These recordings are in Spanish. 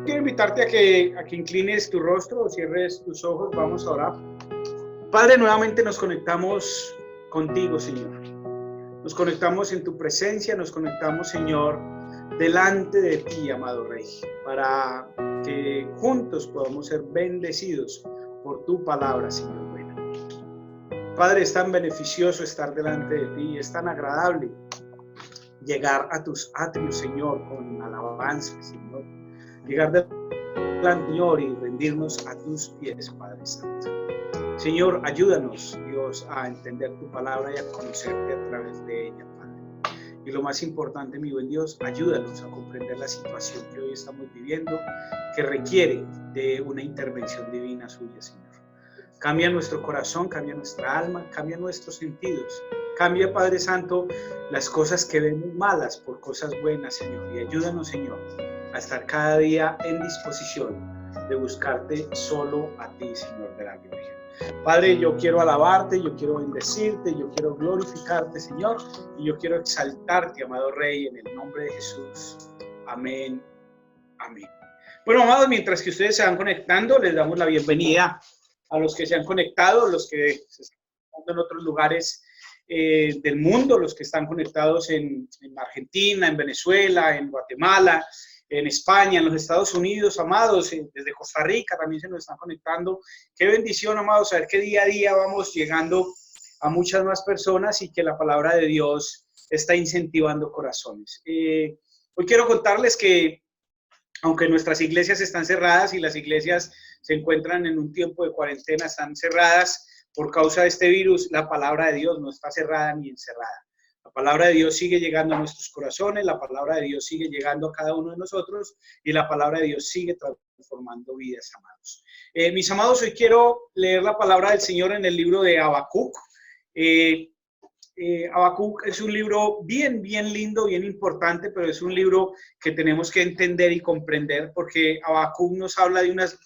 quiero invitarte a que inclines tu rostro o cierres tus ojos. Vamos a orar. Padre, nuevamente nos conectamos contigo, Señor. Nos conectamos en tu presencia, nos conectamos, Señor, delante de ti, amado Rey, para que juntos podamos ser bendecidos por tu palabra, Señor bueno. Padre, es tan beneficioso estar delante de ti, es tan agradable llegar a tus atrios, Señor, con alabanza, Señor. Llegar delante, Señor, y rendirnos a tus pies, Padre Santo. Señor, ayúdanos, Dios, a entender tu palabra y a conocerte a través de ella, Padre. Y lo más importante, mi buen Dios, ayúdanos a comprender la situación que hoy estamos viviendo, que requiere de una intervención divina suya, Señor. Cambia nuestro corazón, cambia nuestra alma, cambia nuestros sentidos. Cambia, Padre Santo, las cosas que vemos malas por cosas buenas, Señor. Y ayúdanos, Señor, a estar cada día en disposición de buscarte solo a ti, Señor de la gloria. Padre, yo quiero alabarte, yo quiero bendecirte, yo quiero glorificarte, Señor, y yo quiero exaltarte, amado Rey, en el nombre de Jesús. Amén. Amén. Bueno, amados, mientras que ustedes se van conectando, les damos la bienvenida a los que se han conectado, los que se están conectando en otros lugares del mundo, los que están conectados en Argentina, en Venezuela, en Guatemala, en España, en los Estados Unidos, amados, desde Costa Rica también se nos están conectando. Qué bendición, amados, saber que día a día vamos llegando a muchas más personas y que la palabra de Dios está incentivando corazones. Hoy quiero contarles que aunque nuestras iglesias están cerradas y las iglesias se encuentran en un tiempo de cuarentena, están cerradas por causa de este virus, la palabra de Dios no está cerrada ni encerrada. La palabra de Dios sigue llegando a nuestros corazones, la palabra de Dios sigue llegando a cada uno de nosotros y la palabra de Dios sigue transformando vidas, amados. Mis amados, hoy quiero leer la palabra del Señor en el libro de Habacuc. Habacuc es un libro bien lindo, bien importante, pero es un libro que tenemos que entender y comprender porque Habacuc nos habla de unas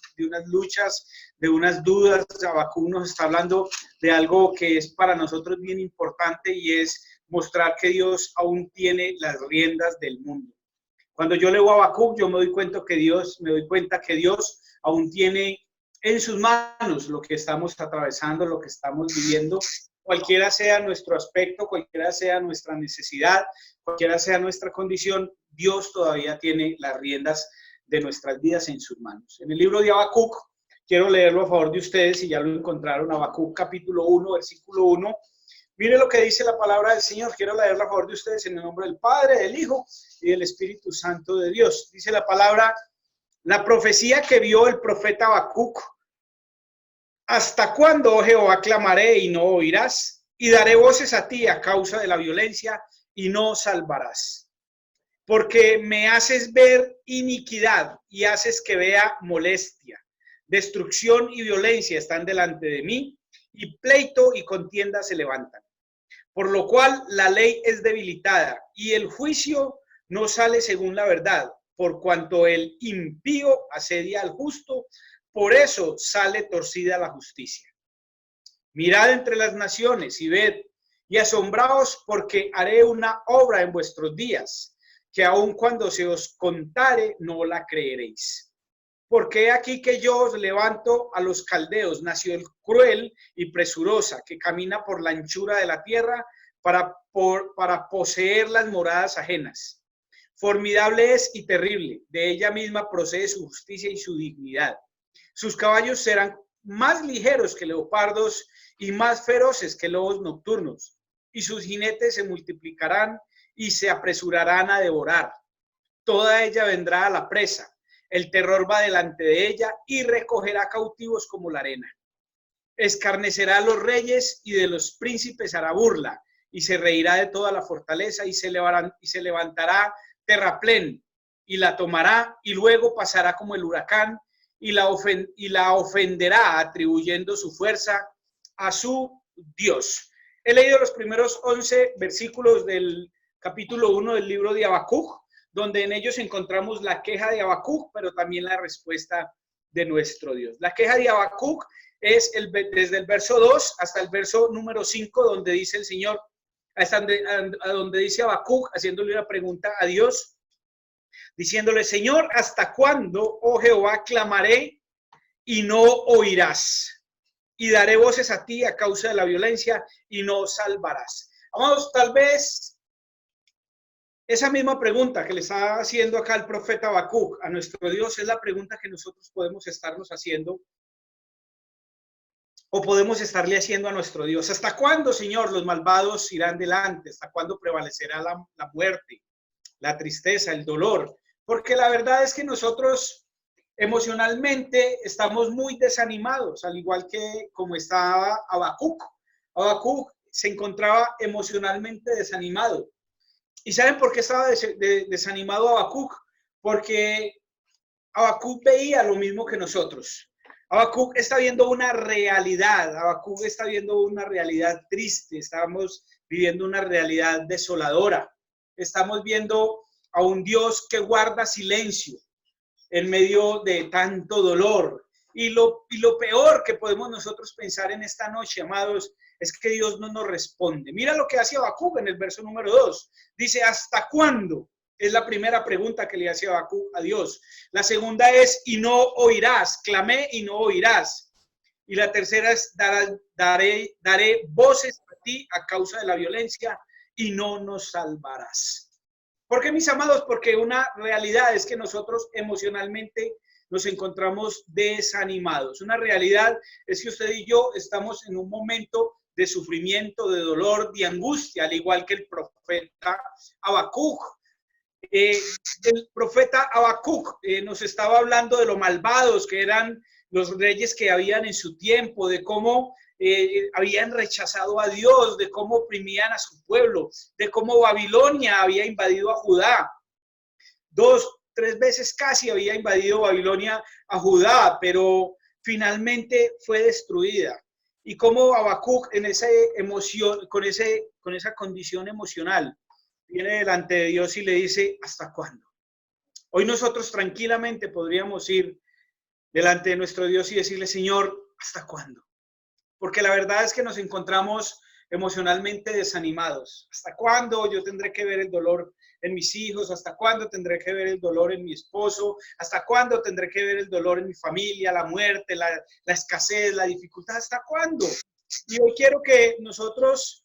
luchas, de unas dudas. Habacuc nos está hablando de algo que es para nosotros bien importante y es mostrar que Dios aún tiene las riendas del mundo. Cuando yo leo Habacuc, yo me doy cuenta que Dios aún tiene en sus manos lo que estamos atravesando, lo que estamos viviendo. Cualquiera sea nuestro aspecto, cualquiera sea nuestra necesidad, cualquiera sea nuestra condición, Dios todavía tiene las riendas de nuestras vidas en sus manos. En el libro de Habacuc, quiero leerlo a favor de ustedes, si ya lo encontraron, Habacuc capítulo 1, versículo 1. Mire lo que dice la palabra del Señor. Quiero leerlo a favor de ustedes en el nombre del Padre, del Hijo y del Espíritu Santo de Dios. Dice la palabra: la profecía que vio el profeta Habacuc. ¿Hasta cuándo, oh Jehová, clamaré y no oirás? Y daré voces a ti a causa de la violencia y no salvarás. Porque me haces ver iniquidad y haces que vea molestia. Destrucción y violencia están delante de mí, y pleito y contienda se levantan. Por lo cual la ley es debilitada y el juicio no sale según la verdad, por cuanto el impío asedia al justo. Por eso sale torcida la justicia. Mirad entre las naciones y ved, y asombraos, porque haré una obra en vuestros días, que aun cuando se os contare, no la creeréis. Porque aquí que yo os levanto a los caldeos, nación cruel y presurosa, que camina por la anchura de la tierra para poseer las moradas ajenas. Formidable es y terrible, de ella misma procede su justicia y su dignidad. Sus caballos serán más ligeros que leopardos y más feroces que lobos nocturnos, y sus jinetes se multiplicarán y se apresurarán a devorar. Toda ella vendrá a la presa, el terror va delante de ella y recogerá cautivos como la arena. Escarnecerá a los reyes y de los príncipes hará burla, y se reirá de toda la fortaleza y se levantará terraplén y la tomará y luego pasará como el huracán y la ofenderá atribuyendo su fuerza a su Dios. He leído los primeros 11 versículos del capítulo 1 del libro de Habacuc, donde en ellos encontramos la queja de Habacuc, pero también la respuesta de nuestro Dios. La queja de Habacuc es desde el verso 2 hasta el verso número 5, donde dice el Señor, hasta donde dice Habacuc, haciéndole una pregunta a Dios, diciéndole, Señor, ¿hasta cuándo, oh Jehová, clamaré y no oirás? Y daré voces a ti a causa de la violencia y no salvarás. Amados, tal vez esa misma pregunta que le está haciendo acá el profeta Habacuc a nuestro Dios es la pregunta que nosotros podemos estarnos haciendo o podemos estarle haciendo a nuestro Dios. ¿Hasta cuándo, Señor, los malvados irán delante? ¿Hasta cuándo prevalecerá la muerte, la tristeza, el dolor? Porque la verdad es que nosotros emocionalmente estamos muy desanimados, al igual que como estaba Habacuc. Habacuc se encontraba emocionalmente desanimado. ¿Y saben por qué estaba desanimado Habacuc? Porque Habacuc veía lo mismo que nosotros. Habacuc está viendo una realidad, Habacuc está viendo una realidad triste, estamos viviendo una realidad desoladora, estamos viendo a un Dios que guarda silencio en medio de tanto dolor. Y lo peor que podemos nosotros pensar en esta noche, amados, es que Dios no nos responde. Mira lo que hace Habacuc en el verso número 2. Dice, ¿hasta cuándo? Es la primera pregunta que le hace Habacuc a Dios. La segunda es, y no oirás. Clamé y no oirás. Y la tercera es, daré voces a ti a causa de la violencia y no nos salvarás. ¿Por qué, mis amados? Porque una realidad es que nosotros emocionalmente nos encontramos desanimados. Una realidad es que usted y yo estamos en un momento de sufrimiento, de dolor, de angustia, al igual que el profeta Habacuc. El profeta Habacuc nos estaba hablando de lo malvados que eran los reyes que habían en su tiempo, de cómo habían rechazado a Dios, de cómo oprimían a su pueblo, de cómo Babilonia había invadido a Judá. 2, 3 veces casi había invadido Babilonia a Judá, pero finalmente fue destruida. Y cómo Habacuc en esa emoción, con esa condición emocional, viene delante de Dios y le dice, ¿hasta cuándo? Hoy nosotros tranquilamente podríamos ir delante de nuestro Dios y decirle, Señor, ¿hasta cuándo? Porque la verdad es que nos encontramos emocionalmente desanimados. ¿Hasta cuándo yo tendré que ver el dolor en mis hijos? ¿Hasta cuándo tendré que ver el dolor en mi esposo? ¿Hasta cuándo tendré que ver el dolor en mi familia, la muerte, la escasez, la dificultad? ¿Hasta cuándo? Y hoy quiero que nosotros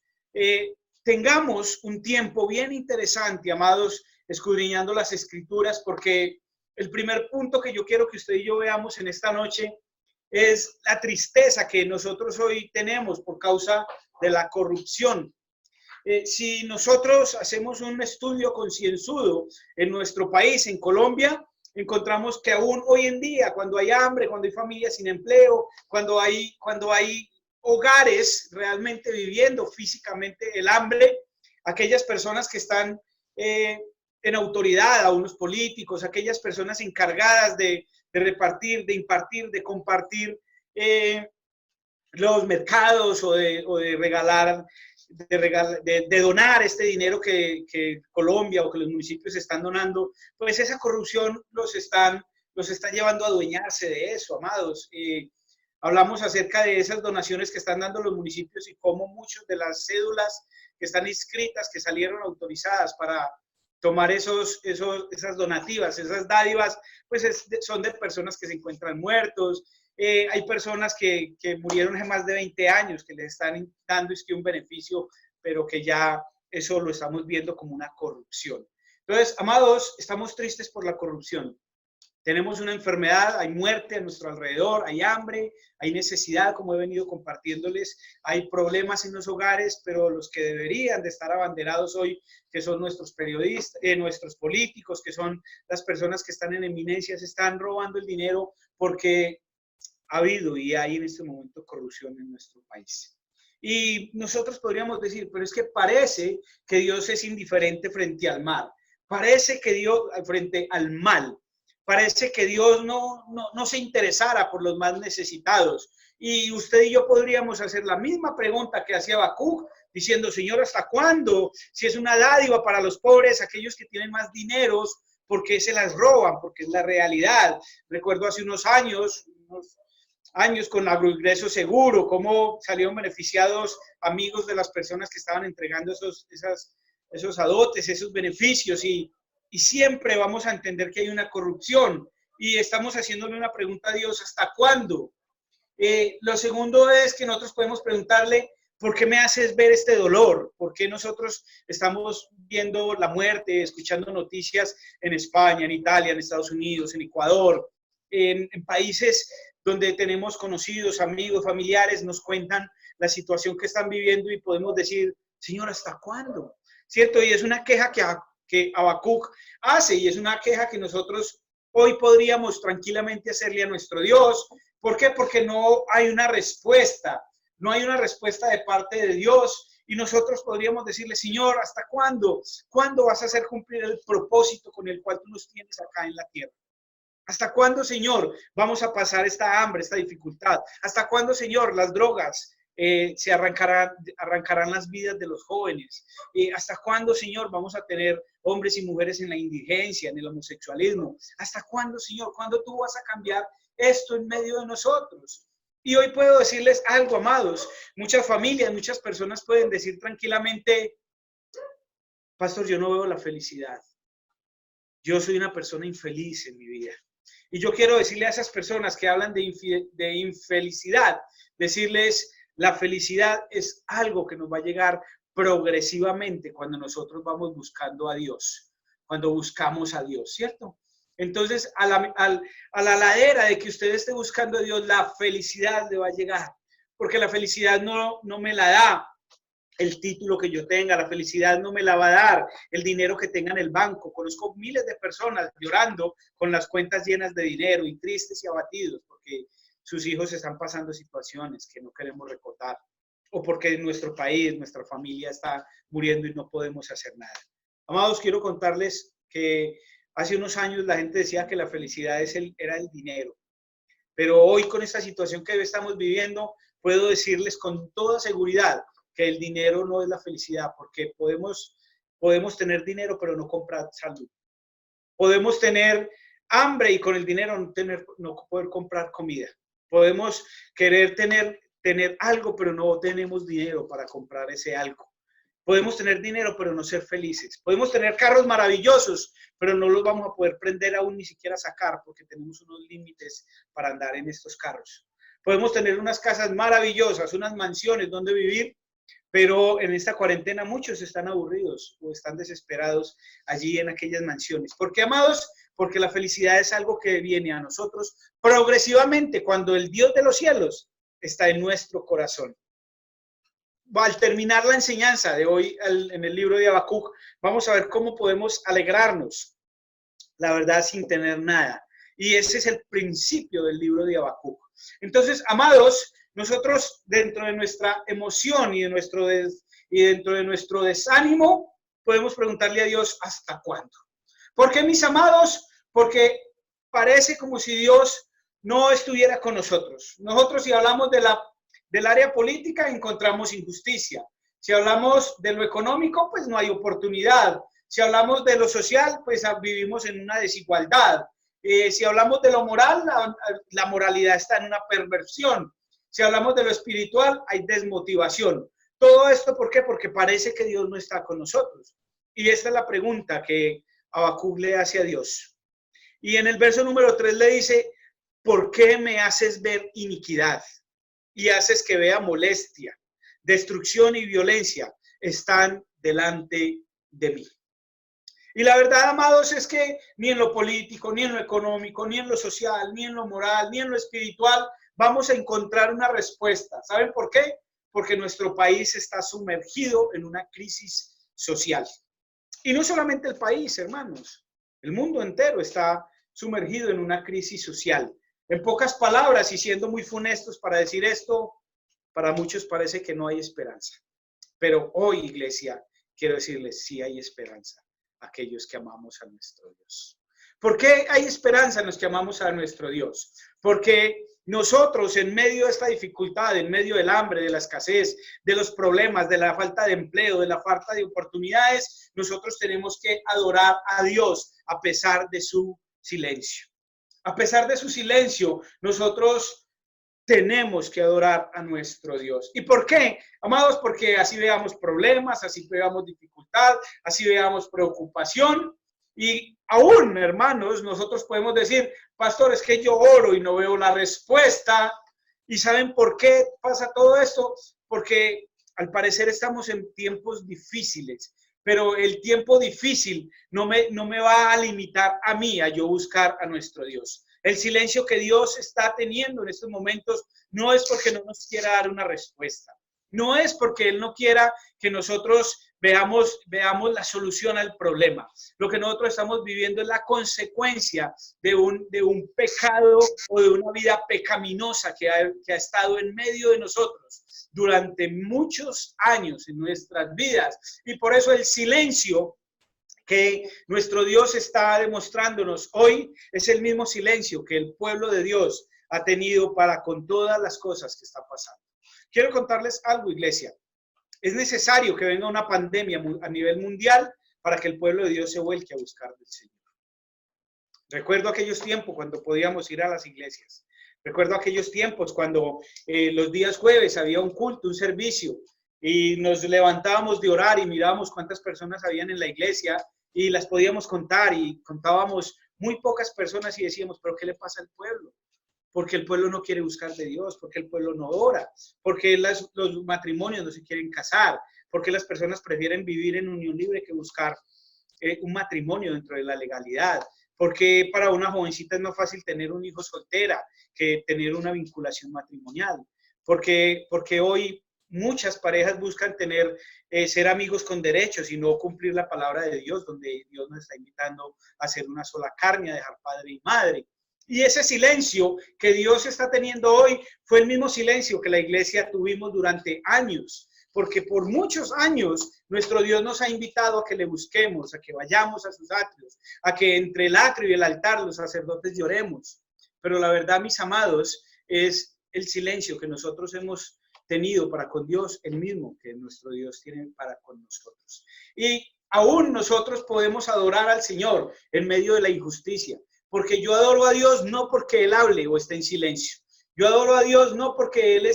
tengamos un tiempo bien interesante, amados, escudriñando las escrituras, porque el primer punto que yo quiero que usted y yo veamos en esta noche es la tristeza que nosotros hoy tenemos por causa de la corrupción. Si nosotros hacemos un estudio concienzudo en nuestro país, en Colombia, encontramos que aún hoy en día, cuando hay hambre, cuando hay familias sin empleo, cuando hay hogares realmente viviendo físicamente el hambre, aquellas personas que están en autoridad, a unos políticos, aquellas personas encargadas de repartir, de impartir, de compartir los mercados o de regalar, de donar este dinero que Colombia o que los municipios están donando, pues esa corrupción los está llevando a adueñarse de eso, amados. Hablamos acerca de esas donaciones que están dando los municipios y cómo muchas de las cédulas que están inscritas, que salieron autorizadas para tomar esas donativas, esas dádivas, pues son de personas que se encuentran muertos. Hay personas que murieron hace más de 20 años, que les están dando un beneficio, pero que ya eso lo estamos viendo como una corrupción. Entonces, amados, estamos tristes por la corrupción. Tenemos una enfermedad, hay muerte a nuestro alrededor, hay hambre, hay necesidad, como he venido compartiéndoles, hay problemas en los hogares, pero los que deberían de estar abanderados hoy, que son nuestros periodistas, nuestros políticos, que son las personas que están en eminencias, están robando el dinero porque ha habido y hay en este momento corrupción en nuestro país. Y nosotros podríamos decir, pero es que parece que Dios es indiferente frente al mal, parece que Dios frente al mal. Parece que Dios no se interesara por los más necesitados. Y usted y yo podríamos hacer la misma pregunta que hacía Habacuc, diciendo, Señor, ¿hasta cuándo? Si es una dádiva para los pobres, aquellos que tienen más dineros, ¿por qué se las roban? Porque es la realidad. Recuerdo hace unos años con Agroingreso Seguro, cómo salieron beneficiados amigos de las personas que estaban entregando esos adotes, esos beneficios. Y y siempre vamos a entender que hay una corrupción y estamos haciéndole una pregunta a Dios, ¿hasta cuándo? Lo segundo es que nosotros podemos preguntarle, ¿por qué me haces ver este dolor? ¿Por qué nosotros estamos viendo la muerte, escuchando noticias en España, en Italia, en Estados Unidos, en Ecuador, en países donde tenemos conocidos, amigos, familiares, nos cuentan la situación que están viviendo y podemos decir, Señor, ¿hasta cuándo? ¿Cierto? Y es una queja que Habacuc hace y es una queja que nosotros hoy podríamos tranquilamente hacerle a nuestro Dios. ¿Por qué? Porque no hay una respuesta, no hay una respuesta de parte de Dios y nosotros podríamos decirle, Señor, ¿hasta cuándo? ¿Cuándo vas a hacer cumplir el propósito con el cual tú nos tienes acá en la tierra? ¿Hasta cuándo, Señor, vamos a pasar esta hambre, esta dificultad? ¿Hasta cuándo, Señor, las drogas se arrancarán las vidas de los jóvenes? ¿Hasta cuándo, Señor, vamos a tener hombres y mujeres en la indigencia, en el homosexualismo? ¿Hasta cuándo, Señor? ¿Cuándo tú vas a cambiar esto en medio de nosotros? Y hoy puedo decirles algo, amados. Muchas familias, muchas personas pueden decir tranquilamente, Pastor, yo no veo la felicidad. Yo soy una persona infeliz en mi vida. Y yo quiero decirle a esas personas que hablan de infelicidad, decirles, la felicidad es algo que nos va a llegar progresivamente cuando nosotros vamos buscando a Dios, cuando buscamos a Dios, ¿cierto? Entonces, a la ladera de que usted esté buscando a Dios, la felicidad le va a llegar, porque la felicidad no me la da el título que yo tenga, la felicidad no me la va a dar el dinero que tenga en el banco. Conozco miles de personas llorando con las cuentas llenas de dinero y tristes y abatidos porque sus hijos están pasando situaciones que no queremos recordar o porque en nuestro país, nuestra familia está muriendo y no podemos hacer nada. Amados, quiero contarles que hace unos años la gente decía que la felicidad era el dinero, pero hoy con esta situación que estamos viviendo, puedo decirles con toda seguridad que el dinero no es la felicidad, porque podemos tener dinero, pero no comprar salud. Podemos tener hambre y con el dinero no poder comprar comida. Podemos querer tener algo, pero no tenemos dinero para comprar ese algo. Podemos tener dinero, pero no ser felices. Podemos tener carros maravillosos, pero no los vamos a poder prender aún ni siquiera sacar, porque tenemos unos límites para andar en estos carros. Podemos tener unas casas maravillosas, unas mansiones donde vivir, pero en esta cuarentena muchos están aburridos o están desesperados allí en aquellas mansiones. ¿Por qué, amados? Porque la felicidad es algo que viene a nosotros progresivamente cuando el Dios de los cielos está en nuestro corazón. Al terminar la enseñanza de hoy en el libro de Habacuc, vamos a ver cómo podemos alegrarnos, la verdad, sin tener nada. Y ese es el principio del libro de Habacuc. Entonces, amados, nosotros dentro de nuestra emoción y dentro de nuestro desánimo, podemos preguntarle a Dios, ¿hasta cuándo? ¿Por qué, mis amados? Porque parece como si Dios no estuviera con nosotros. Nosotros, si hablamos del área política, encontramos injusticia. Si hablamos de lo económico, pues no hay oportunidad. Si hablamos de lo social, pues vivimos en una desigualdad. Si hablamos de lo moral, la moralidad está en una perversión. Si hablamos de lo espiritual, hay desmotivación. Todo esto, ¿por qué? Porque parece que Dios no está con nosotros. Y esta es la pregunta que Habacuc le hace a Dios. Y en el verso número 3 le dice, ¿por qué me haces ver iniquidad? Y haces que vea molestia, destrucción y violencia están delante de mí. Y la verdad, amados, es que ni en lo político, ni en lo económico, ni en lo social, ni en lo moral, ni en lo espiritual vamos a encontrar una respuesta. ¿Saben por qué? Porque nuestro país está sumergido en una crisis social. Y no solamente el país, hermanos, el mundo entero está sumergido en una crisis social. En pocas palabras, y siendo muy funestos para decir esto, para muchos parece que no hay esperanza. Pero hoy, iglesia, quiero decirles, sí hay esperanza a aquellos que amamos a nuestro Dios. ¿Por qué hay esperanza en los que amamos a nuestro Dios? Porque nosotros, en medio de esta dificultad, en medio del hambre, de la escasez, de los problemas, de la falta de empleo, de la falta de oportunidades, nosotros tenemos que adorar a Dios a pesar de su silencio. A pesar de su silencio, nosotros tenemos que adorar a nuestro Dios. ¿Y por qué? Amados, porque así veamos problemas, así veamos dificultad, así veamos preocupación. Y aún, hermanos, nosotros podemos decir, pastor, es que yo oro y no veo la respuesta. ¿Y saben por qué pasa todo esto? Porque al parecer estamos en tiempos difíciles, pero el tiempo difícil no me va a limitar a mí a yo buscar a nuestro Dios. El silencio que Dios está teniendo en estos momentos no es porque no nos quiera dar una respuesta. No es porque Él no quiera que nosotros veamos la solución al problema. Lo que nosotros estamos viviendo es la consecuencia de un pecado o de una vida pecaminosa que ha estado en medio de nosotros durante muchos años en nuestras vidas. Y por eso el silencio que nuestro Dios está demostrándonos hoy es el mismo silencio que el pueblo de Dios ha tenido para con todas las cosas que están pasando. Quiero contarles algo, iglesia. Es necesario que venga una pandemia a nivel mundial para que el pueblo de Dios se vuelque a buscar del Señor. Recuerdo aquellos tiempos cuando podíamos ir a las iglesias. Recuerdo aquellos tiempos cuando los días jueves había un culto, un servicio, y nos levantábamos de orar y mirábamos cuántas personas habían en la iglesia y las podíamos contar y contábamos muy pocas personas y decíamos, pero ¿qué le pasa al pueblo? Porque el pueblo no quiere buscar de Dios, porque el pueblo no ora, porque los matrimonios no se quieren casar, porque las personas prefieren vivir en unión libre que buscar un matrimonio dentro de la legalidad, porque para una jovencita es más fácil tener un hijo soltera que tener una vinculación matrimonial, porque hoy muchas parejas buscan ser amigos con derechos y no cumplir la palabra de Dios, donde Dios nos está invitando a ser una sola carne, a dejar padre y madre. Y ese silencio que Dios está teniendo hoy fue el mismo silencio que la iglesia tuvimos durante años, porque por muchos años nuestro Dios nos ha invitado a que le busquemos, a que vayamos a sus atrios, a que entre el atrio y el altar los sacerdotes lloremos. Pero la verdad, mis amados, es el silencio que nosotros hemos tenido para con Dios, el mismo que nuestro Dios tiene para con nosotros. Y aún nosotros podemos adorar al Señor en medio de la injusticia. Porque yo adoro a Dios no porque Él hable o esté en silencio. Yo adoro a Dios no porque Él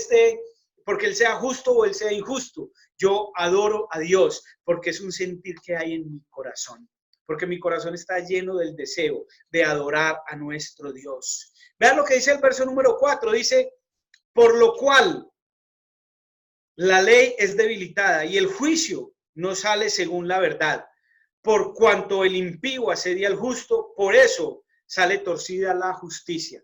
sea justo o Él sea injusto. Yo adoro a Dios porque es un sentir que hay en mi corazón. Porque mi corazón está lleno del deseo de adorar a nuestro Dios. Vean lo que dice el verso número 4. Dice, por lo cual la ley es debilitada y el juicio no sale según la verdad. Por cuanto el impío asedia al justo, por eso sale torcida la justicia,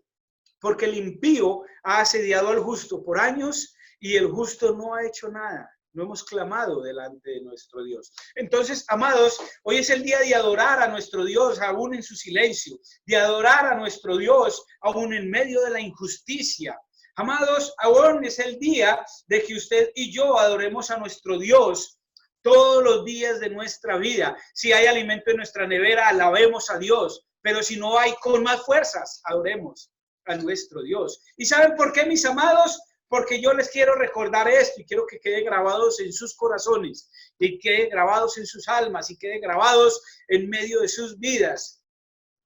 porque el impío ha asediado al justo por años y el justo no ha hecho nada. No hemos clamado delante de nuestro Dios. Entonces, amados, hoy es el día de adorar a nuestro Dios aún en su silencio, de adorar a nuestro Dios aún en medio de la injusticia. Amados, aún es el día de que usted y yo adoremos a nuestro Dios todos los días de nuestra vida. Si hay alimento en nuestra nevera, alabemos a Dios. Pero si no hay, con más fuerzas, adoremos a nuestro Dios. ¿Y saben por qué, mis amados? Porque yo les quiero recordar esto y quiero que quede grabados en sus corazones, y quede grabados en sus almas, y quede grabados en medio de sus vidas.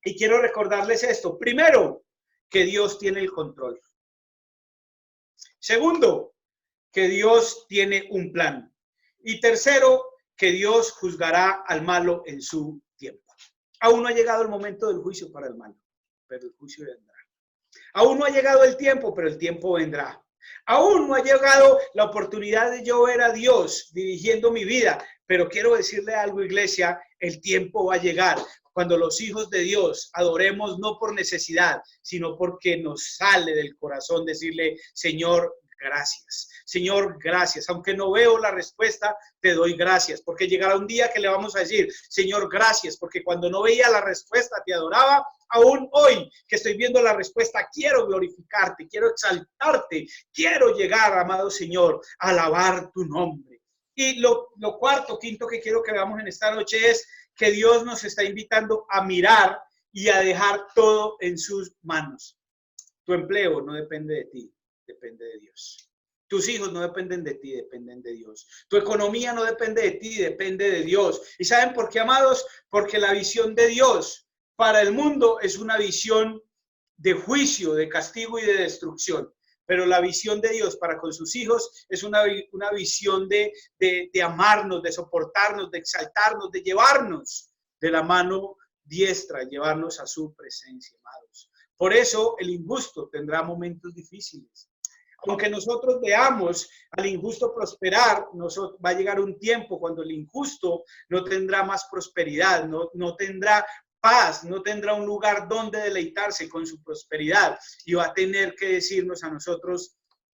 Y quiero recordarles esto. Primero, que Dios tiene el control. Segundo, que Dios tiene un plan. Y tercero, que Dios juzgará al malo en su tiempo. Aún no ha llegado el momento del juicio para el malo, pero el juicio vendrá. Aún no ha llegado el tiempo, pero el tiempo vendrá. Aún no ha llegado la oportunidad de yo ver a Dios dirigiendo mi vida, pero quiero decirle algo, iglesia, el tiempo va a llegar. Cuando los hijos de Dios adoremos no por necesidad, sino porque nos sale del corazón decirle, Señor, gracias. Señor, gracias. Aunque no veo la respuesta, te doy gracias. Porque llegará un día que le vamos a decir, Señor, gracias. Porque cuando no veía la respuesta, te adoraba. Aún hoy que estoy viendo la respuesta, quiero glorificarte, quiero exaltarte, quiero llegar, amado Señor, a alabar tu nombre. Y lo cuarto, quinto que quiero que veamos en esta noche es que Dios nos está invitando a mirar y a dejar todo en sus manos. Tu empleo no depende de ti, depende de Dios. Tus hijos no dependen de ti, dependen de Dios. Tu economía no depende de ti, depende de Dios. ¿Y saben por qué, amados? Porque la visión de Dios para el mundo es una visión de juicio, de castigo y de destrucción. Pero la visión de Dios para con sus hijos es una visión de amarnos, de soportarnos, de exaltarnos, de llevarnos de la mano diestra, llevarnos a su presencia, amados. Por eso el injusto tendrá momentos difíciles. Aunque nosotros veamos al injusto prosperar, va a llegar un tiempo cuando el injusto no tendrá más prosperidad, no tendrá paz, no tendrá un lugar donde deleitarse con su prosperidad y va a tener que decirnos a nosotros,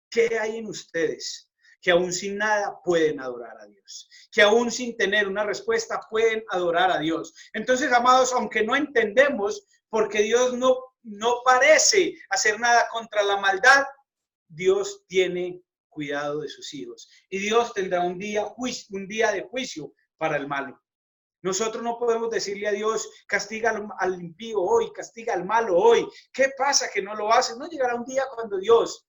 ¿qué hay en ustedes? Que aún sin nada pueden adorar a Dios, que aún sin tener una respuesta pueden adorar a Dios. Entonces, amados, aunque no entendemos, porque Dios no parece hacer nada contra la maldad, Dios tiene cuidado de sus hijos y Dios tendrá un día de juicio para el malo. Nosotros no podemos decirle a Dios, castiga al impío hoy, castiga al malo hoy. ¿Qué pasa que no lo hace? No llegará un día cuando Dios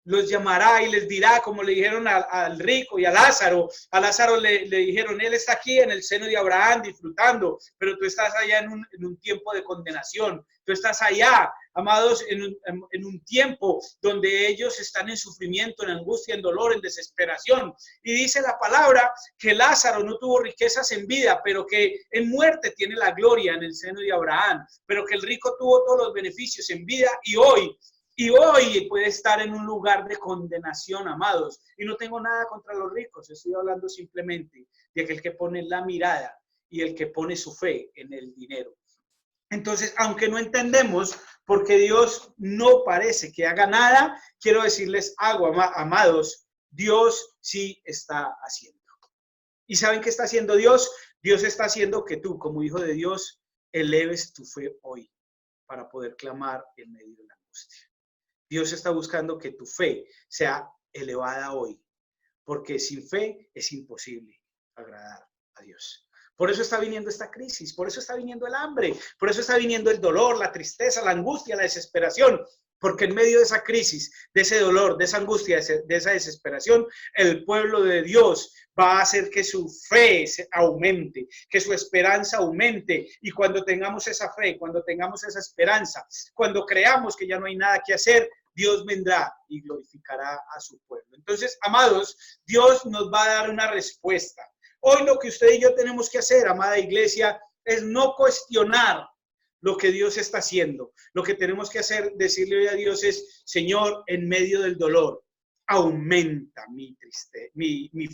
los llamará y les dirá, como le dijeron al rico y a Lázaro. A Lázaro le dijeron, él está aquí en el seno de Abraham disfrutando, pero tú estás allá en un tiempo de condenación. Tú estás allá, amados, en un tiempo donde ellos están en sufrimiento, en angustia, en dolor, en desesperación. Y dice la palabra que Lázaro no tuvo riquezas en vida, pero que en muerte tiene la gloria en el seno de Abraham, pero que el rico tuvo todos los beneficios en vida y hoy puede estar en un lugar de condenación, amados. Y no tengo nada contra los ricos, estoy hablando simplemente de aquel que pone la mirada y el que pone su fe en el dinero. Entonces, aunque no entendemos por qué Dios no parece que haga nada, quiero decirles algo, amados, Dios sí está haciendo. ¿Y saben qué está haciendo Dios? Dios está haciendo que tú, como hijo de Dios, eleves tu fe hoy para poder clamar en medio de la angustia. Dios está buscando que tu fe sea elevada hoy, porque sin fe es imposible agradar a Dios. Por eso está viniendo esta crisis, por eso está viniendo el hambre, por eso está viniendo el dolor, la tristeza, la angustia, la desesperación, porque en medio de esa crisis, de ese dolor, de esa angustia, de esa desesperación, el pueblo de Dios va a hacer que su fe aumente, que su esperanza aumente. Y cuando tengamos esa fe, cuando tengamos esa esperanza, cuando creamos que ya no hay nada que hacer, Dios vendrá y glorificará a su pueblo. Entonces, amados, Dios nos va a dar una respuesta. Hoy lo que usted y yo tenemos que hacer, amada iglesia, es no cuestionar lo que Dios está haciendo. Lo que tenemos que hacer, decirle hoy a Dios es, Señor, en medio del dolor, aumenta mi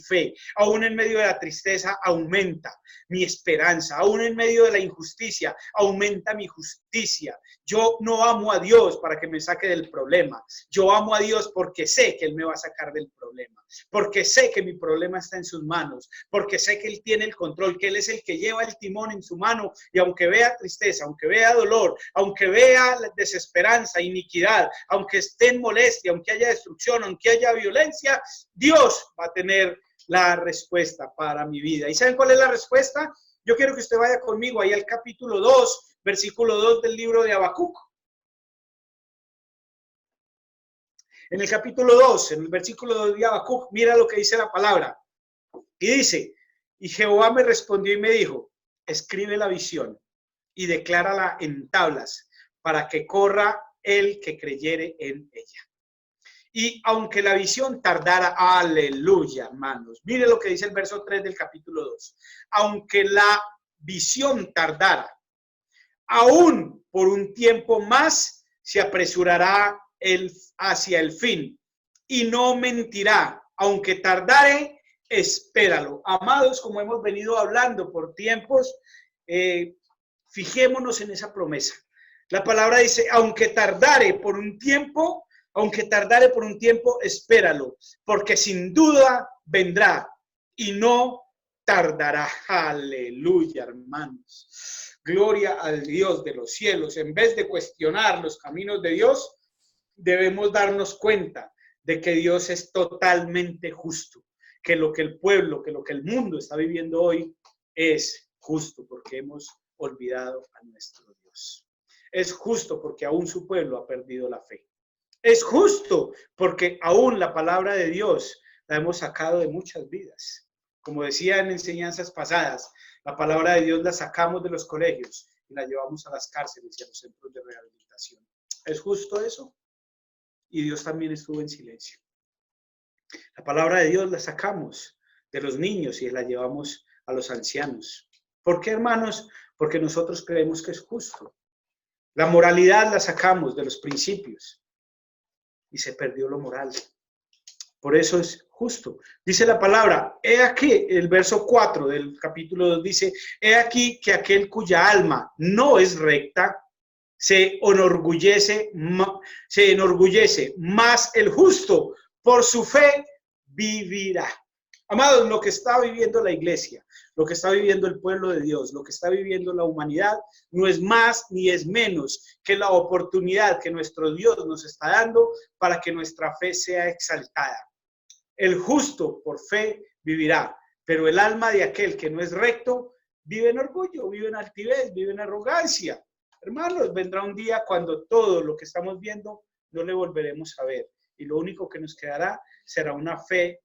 fe. Aún en medio de la tristeza, aumenta mi esperanza. Aún en medio de la injusticia, aumenta mi justicia. Yo no amo a Dios para que me saque del problema. Yo amo a Dios porque sé que Él me va a sacar del problema. Porque sé que mi problema está en sus manos. Porque sé que Él tiene el control, que Él es el que lleva el timón en su mano. Y aunque vea tristeza, aunque vea dolor, aunque vea desesperanza, iniquidad, aunque esté en molestia, aunque haya destrucción, aunque haya violencia, Dios va a tener la respuesta para mi vida. ¿Y saben cuál es la respuesta? Yo quiero que usted vaya conmigo ahí al capítulo 2, versículo 2 del libro de Habacuc. En el capítulo 2, en el versículo 2 de Habacuc, mira lo que dice la palabra. Y dice, y Jehová me respondió y me dijo, escribe la visión y declárala en tablas para que corra el que creyere en ella. Y aunque la visión tardara, aleluya, hermanos. Mire lo que dice el verso 3 del capítulo 2. Aunque la visión tardara, aún por un tiempo más se apresurará hacia el fin y no mentirá. Aunque tardare, espéralo. Amados, como hemos venido hablando por tiempos, fijémonos en esa promesa. La palabra dice, aunque tardare por un tiempo, espéralo, porque sin duda vendrá y no tardará. Aleluya, hermanos. Gloria al Dios de los cielos. En vez de cuestionar los caminos de Dios, debemos darnos cuenta de que Dios es totalmente justo, que lo que el pueblo, que lo que el mundo está viviendo hoy es justo, porque hemos olvidado a nuestro Dios. Es justo porque aún su pueblo ha perdido la fe. Es justo porque aún la palabra de Dios la hemos sacado de muchas vidas. Como decía en enseñanzas pasadas, la palabra de Dios la sacamos de los colegios y la llevamos a las cárceles y a los centros de rehabilitación. ¿Es justo eso? Y Dios también estuvo en silencio. La palabra de Dios la sacamos de los niños y la llevamos a los ancianos. ¿Por qué, hermanos? porque nosotros creemos que es justo. La moralidad la sacamos de los principios y se perdió lo moral. Por eso es justo. Dice la palabra, he aquí, el verso 4 del capítulo 2 dice, he aquí que aquel cuya alma no es recta, se enorgullece, más el justo por su fe vivirá. Amados, lo que está viviendo la iglesia, lo que está viviendo el pueblo de Dios, lo que está viviendo la humanidad, no es más ni es menos que la oportunidad que nuestro Dios nos está dando para que nuestra fe sea exaltada. El justo por fe vivirá, pero el alma de aquel que no es recto vive en orgullo, vive en altivez, vive en arrogancia. Hermanos, vendrá un día cuando todo lo que estamos viendo no le volveremos a ver y lo único que nos quedará será una fe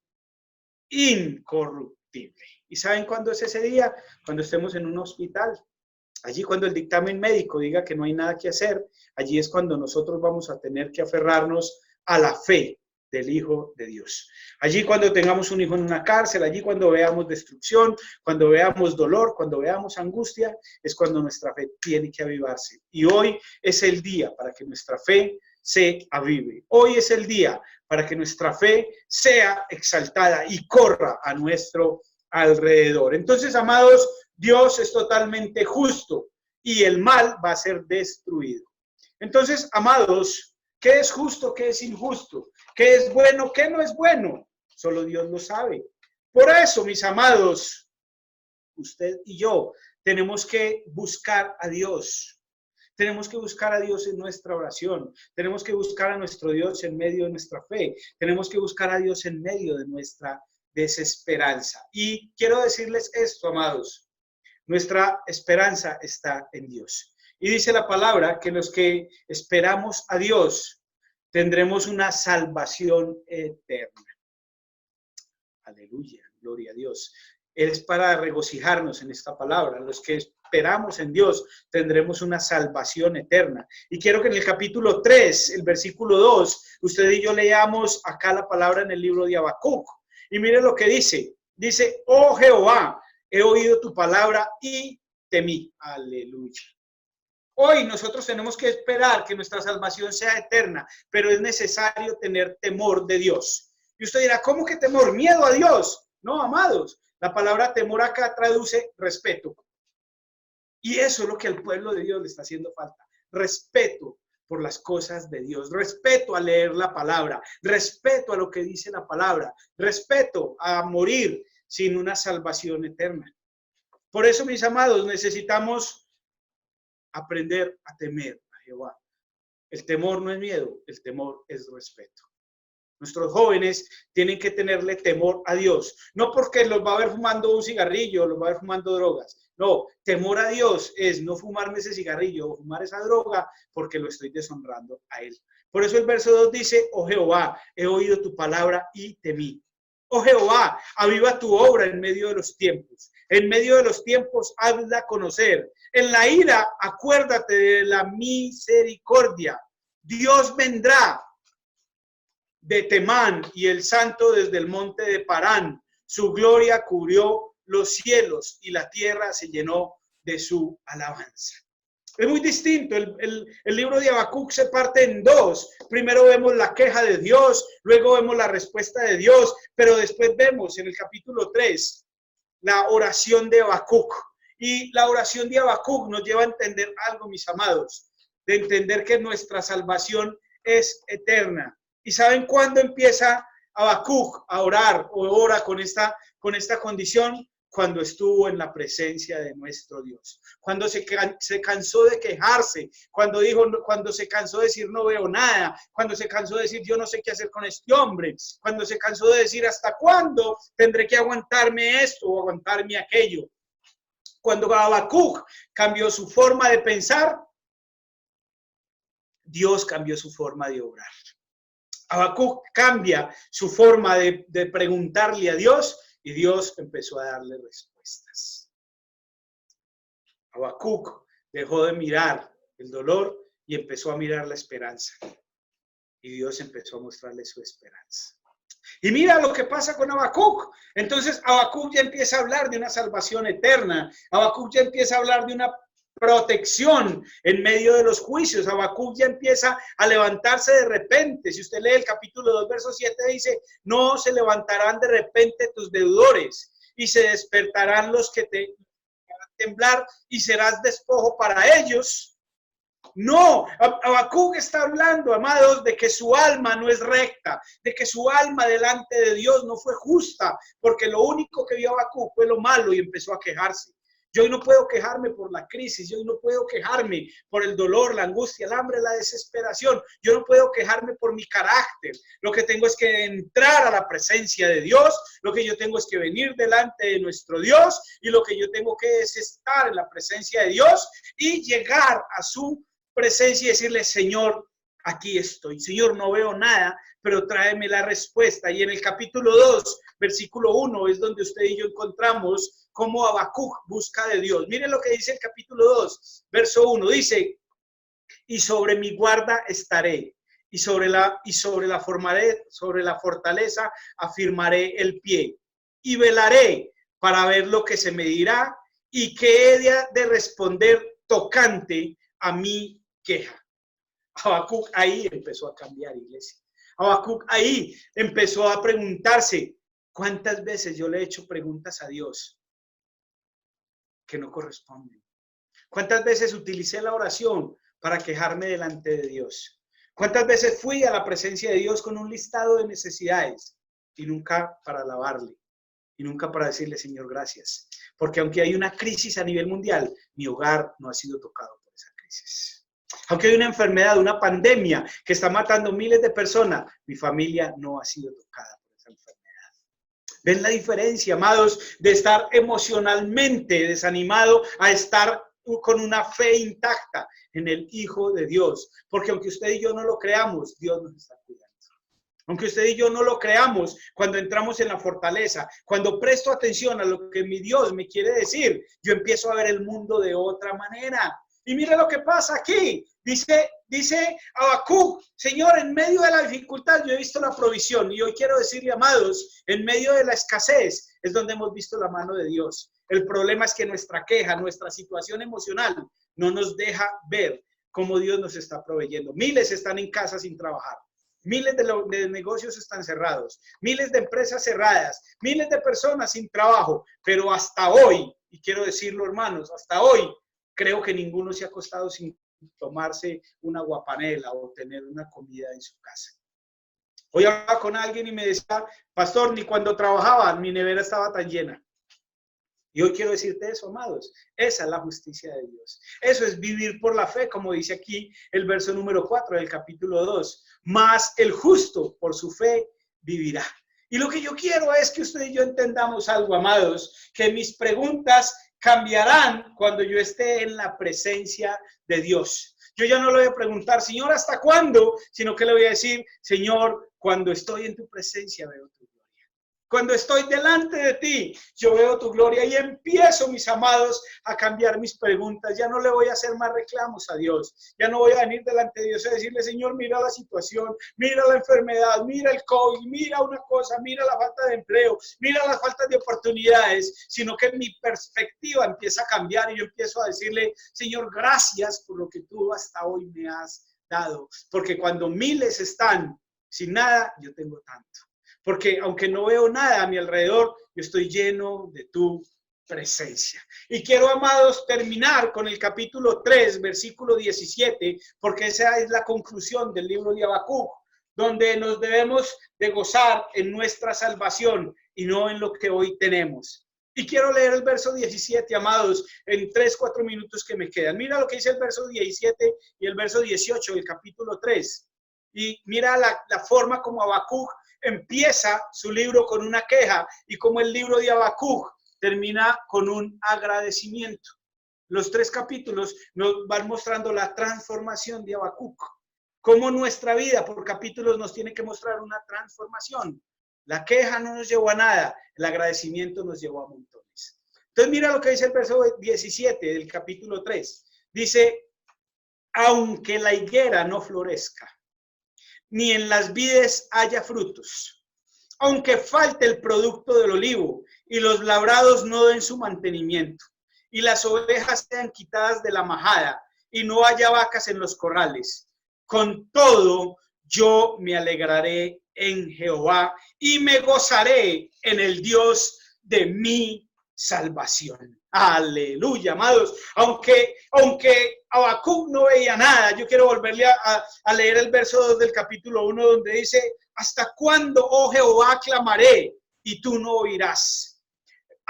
incorruptible. ¿Y saben cuándo es ese día? Cuando estemos en un hospital. Allí cuando el dictamen médico diga que no hay nada que hacer, allí es cuando nosotros vamos a tener que aferrarnos a la fe del Hijo de Dios. Allí cuando tengamos un hijo en una cárcel, allí cuando veamos destrucción, cuando veamos dolor, cuando veamos angustia, es cuando nuestra fe tiene que avivarse. Y hoy es el día para que nuestra fe se avive. Hoy es el día para que nuestra fe sea exaltada y corra a nuestro alrededor. Entonces, amados, Dios es totalmente justo y el mal va a ser destruido. Entonces, amados, ¿qué es justo? ¿Qué es injusto? ¿Qué es bueno? ¿Qué no es bueno? Solo Dios lo sabe. Por eso, mis amados, usted y yo tenemos que buscar a Dios. Tenemos que buscar a Dios en nuestra oración. Tenemos que buscar a nuestro Dios en medio de nuestra fe. Tenemos que buscar a Dios en medio de nuestra desesperanza. Y quiero decirles esto, amados. Nuestra esperanza está en Dios. Y dice la palabra que los que esperamos a Dios tendremos una salvación eterna. Aleluya, gloria a Dios. Es para regocijarnos en esta palabra. Los que esperamos en Dios tendremos una salvación eterna. Y quiero que en el capítulo 3, el versículo 2, usted y yo leamos acá la palabra en el libro de Habacuc. Y mire lo que dice. Dice, oh Jehová, he oído tu palabra y temí. Aleluya. Hoy nosotros tenemos que esperar que nuestra salvación sea eterna, pero es necesario tener temor de Dios. Y usted dirá, ¿cómo que temor? ¿Miedo a Dios? No, amados. La palabra temor acá traduce respeto. Y eso es lo que al pueblo de Dios le está haciendo falta. Respeto por las cosas de Dios. Respeto a leer la palabra. Respeto a lo que dice la palabra. Respeto a morir sin una salvación eterna. Por eso, mis amados, necesitamos aprender a temer a Jehová. El temor no es miedo, el temor es respeto. Nuestros jóvenes tienen que tenerle temor a Dios, no porque los va a ver fumando un cigarrillo, los va a ver fumando drogas. No, temor a Dios es no fumarme ese cigarrillo o fumar esa droga porque lo estoy deshonrando a Él. Por eso el verso 2 dice, oh Jehová, he oído tu palabra y temí. Oh Jehová, aviva tu obra en medio de los tiempos. En medio de los tiempos, hazla conocer. En la ira, acuérdate de la misericordia. Dios vendrá de Temán y el santo desde el monte de Parán. Su gloria cubrió los cielos y la tierra se llenó de su alabanza. Es muy distinto. El libro de Habacuc se parte en dos. Primero vemos la queja de Dios, luego vemos la respuesta de Dios, pero después vemos en el capítulo 3 la oración de Habacuc. Y la oración de Habacuc nos lleva a entender algo, mis amados, de entender que nuestra salvación es eterna. ¿Y saben cuándo empieza Habacuc a orar o ora con esta condición? Cuando estuvo en la presencia de nuestro Dios, cuando se cansó de quejarse, cuando se cansó de decir no veo nada, cuando se cansó de decir yo no sé qué hacer con este hombre, cuando se cansó de decir hasta cuándo tendré que aguantarme esto o aguantarme aquello. Cuando Habacuc cambió su forma de pensar, Dios cambió su forma de obrar. Habacuc cambia su forma de preguntarle a Dios y Dios empezó a darle respuestas. Habacuc dejó de mirar el dolor y empezó a mirar la esperanza. Y Dios empezó a mostrarle su esperanza. Y mira lo que pasa con Habacuc. Entonces Habacuc ya empieza a hablar de una salvación eterna. Habacuc ya empieza a hablar de una protección en medio de los juicios. Habacuc ya empieza a levantarse de repente. Si usted lee el capítulo 2, verso 7, dice, no se levantarán de repente tus deudores y se despertarán los que te harán temblar y serás despojo para ellos. No, Habacuc está hablando, amados, de que su alma no es recta, de que su alma delante de Dios no fue justa, porque lo único que vio Habacuc fue lo malo y empezó a quejarse. Yo hoy no puedo quejarme por la crisis, yo hoy no puedo quejarme por el dolor, la angustia, el hambre, la desesperación. Yo no puedo quejarme por mi carácter. Lo que tengo es que entrar a la presencia de Dios, lo que yo tengo es que venir delante de nuestro Dios y lo que yo tengo que es estar en la presencia de Dios y llegar a su presencia y decirle, Señor, aquí estoy. Señor, no veo nada, pero tráeme la respuesta. Y en el capítulo 2, versículo 1, es donde usted y yo encontramos cómo Habacuc busca de Dios. Miren lo que dice el capítulo 2, verso 1. Dice, y sobre mi guarda estaré, y sobre la fortaleza afirmaré el pie, y velaré para ver lo que se me dirá, y que he de responder tocante a mi queja. Habacuc ahí empezó a cambiar, iglesia. Habacuc ahí empezó a preguntarse, ¿cuántas veces yo le he hecho preguntas a Dios que no corresponden? ¿Cuántas veces utilicé la oración para quejarme delante de Dios? ¿Cuántas veces fui a la presencia de Dios con un listado de necesidades y nunca para alabarle? Y nunca para decirle, Señor, gracias. Porque aunque hay una crisis a nivel mundial, mi hogar no ha sido tocado por esa crisis. Aunque hay una enfermedad, una pandemia que está matando miles de personas, mi familia no ha sido tocada por esa enfermedad. ¿Ven la diferencia, amados, de estar emocionalmente desanimado a estar con una fe intacta en el Hijo de Dios? Porque aunque usted y yo no lo creamos, Dios nos está cuidando. Aunque usted y yo no lo creamos, cuando entramos en la fortaleza, cuando presto atención a lo que mi Dios me quiere decir, yo empiezo a ver el mundo de otra manera. Y mire lo que pasa aquí. Dice Habacuc, Señor, en medio de la dificultad yo he visto la provisión. Y hoy quiero decirle, amados, en medio de la escasez es donde hemos visto la mano de Dios. El problema es que nuestra queja, nuestra situación emocional no nos deja ver cómo Dios nos está proveyendo. Miles están en casa sin trabajar. Miles de negocios están cerrados, miles de empresas cerradas, miles de personas sin trabajo, pero hasta hoy, y quiero decirlo, hermanos, hasta hoy, creo que ninguno se ha acostado sin tomarse una guapanela o tener una comida en su casa. Hoy hablaba con alguien y me decía, pastor, ni cuando trabajaba mi nevera estaba tan llena. Y hoy quiero decirte eso, amados. Esa es la justicia de Dios. Eso es vivir por la fe, como dice aquí el verso número 4 del capítulo 2. Mas el justo por su fe vivirá. Y lo que yo quiero es que usted y yo entendamos algo, amados, que mis preguntas cambiarán cuando yo esté en la presencia de Dios. Yo ya no le voy a preguntar, Señor, ¿hasta cuándo? Sino que le voy a decir, Señor, cuando estoy en tu presencia veo tu gloria. Cuando estoy delante de ti, yo veo tu gloria y empiezo, mis amados, a cambiar mis preguntas. Ya no le voy a hacer más reclamos a Dios. Ya no voy a venir delante de Dios a decirle, Señor, mira la situación, mira la enfermedad, mira el COVID, mira una cosa, mira la falta de empleo, mira las faltas de oportunidades, sino que mi perspectiva empieza a cambiar y yo empiezo a decirle, Señor, gracias por lo que tú hasta hoy me has dado. Porque cuando miles están sin nada, yo tengo tanto. Porque aunque no veo nada a mi alrededor, yo estoy lleno de tu presencia. Y quiero, amados, terminar con el capítulo 3, versículo 17, porque esa es la conclusión del libro de Habacuc, donde nos debemos de gozar en nuestra salvación y no en lo que hoy tenemos. Y quiero leer el verso 17, amados, en 3-4 minutos que me quedan. Mira lo que dice el verso 17 y el verso 18 del capítulo 3. Y mira la forma como Habacuc empieza su libro con una queja y como el libro de Habacuc termina con un agradecimiento. Los 3 capítulos nos van mostrando la transformación de Habacuc. Cómo nuestra vida por capítulos nos tiene que mostrar una transformación. La queja no nos llevó a nada, el agradecimiento nos llevó a montones. Entonces mira lo que dice el verso 17 del capítulo 3. Dice, aunque la higuera no florezca, ni en las vides haya frutos, aunque falte el producto del olivo y los labrados no den su mantenimiento, y las ovejas sean quitadas de la majada, y no haya vacas en los corrales. Con todo, yo me alegraré en Jehová y me gozaré en el Dios de mi salvación. Aleluya, amados. Aunque Habacuc no veía nada, yo quiero volverle a leer el verso 2 del capítulo 1, donde dice: ¿hasta cuándo, oh Jehová, clamaré y tú no oirás?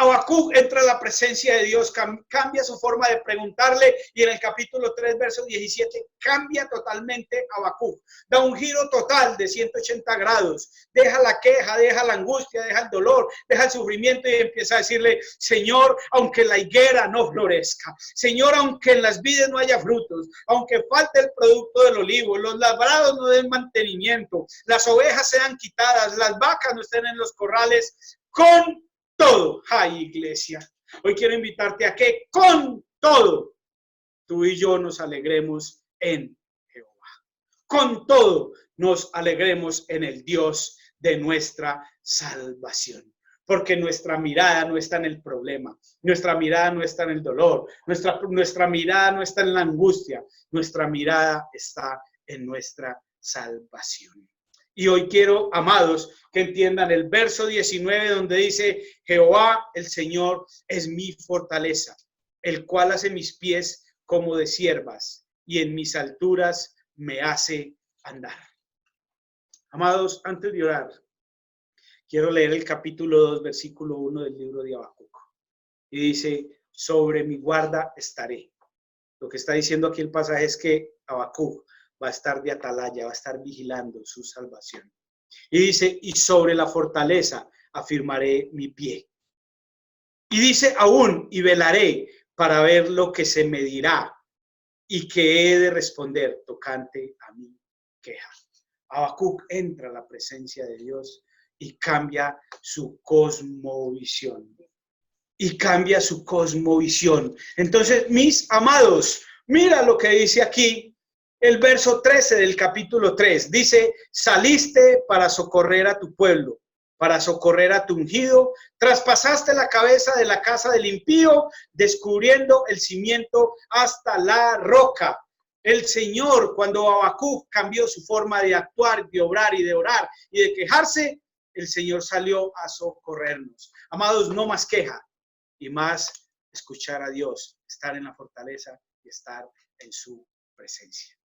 Habacuc entra a la presencia de Dios, cambia su forma de preguntarle, y en el capítulo 3, verso 17, cambia totalmente Habacuc. Da un giro total de 180 grados. Deja la queja, deja la angustia, deja el dolor, deja el sufrimiento y empieza a decirle: Señor, aunque la higuera no florezca, Señor, aunque en las vides no haya frutos, aunque falte el producto del olivo, los labrados no den mantenimiento, las ovejas sean quitadas, las vacas no estén en los corrales, con todo, ay, iglesia, hoy quiero invitarte a que con todo tú y yo nos alegremos en Jehová. Con todo nos alegremos en el Dios de nuestra salvación. Porque nuestra mirada no está en el problema, nuestra mirada no está en el dolor, nuestra mirada no está en la angustia, nuestra mirada está en nuestra salvación. Y hoy quiero, amados, que entiendan el verso 19, donde dice: Jehová el Señor es mi fortaleza, el cual hace mis pies como de ciervas y en mis alturas me hace andar. Amados, antes de orar, quiero leer el capítulo 2, versículo 1 del libro de Habacuc. Y dice: sobre mi guarda estaré. Lo que está diciendo aquí el pasaje es que Habacuc va a estar de atalaya, va a estar vigilando su salvación. Y dice: y sobre la fortaleza afirmaré mi pie. Y dice aún: y velaré para ver lo que se me dirá y que he de responder tocante a mi queja. Habacuc entra a la presencia de Dios y cambia su cosmovisión. Y cambia su cosmovisión. Entonces, mis amados, mira lo que dice aquí el verso 13 del capítulo 3. Dice: saliste para socorrer a tu pueblo, para socorrer a tu ungido, traspasaste la cabeza de la casa del impío, descubriendo el cimiento hasta la roca. El Señor, cuando Habacuc cambió su forma de actuar, de obrar y de orar y de quejarse, el Señor salió a socorrernos. Amados, no más queja y más escuchar a Dios, estar en la fortaleza y estar en su presencia.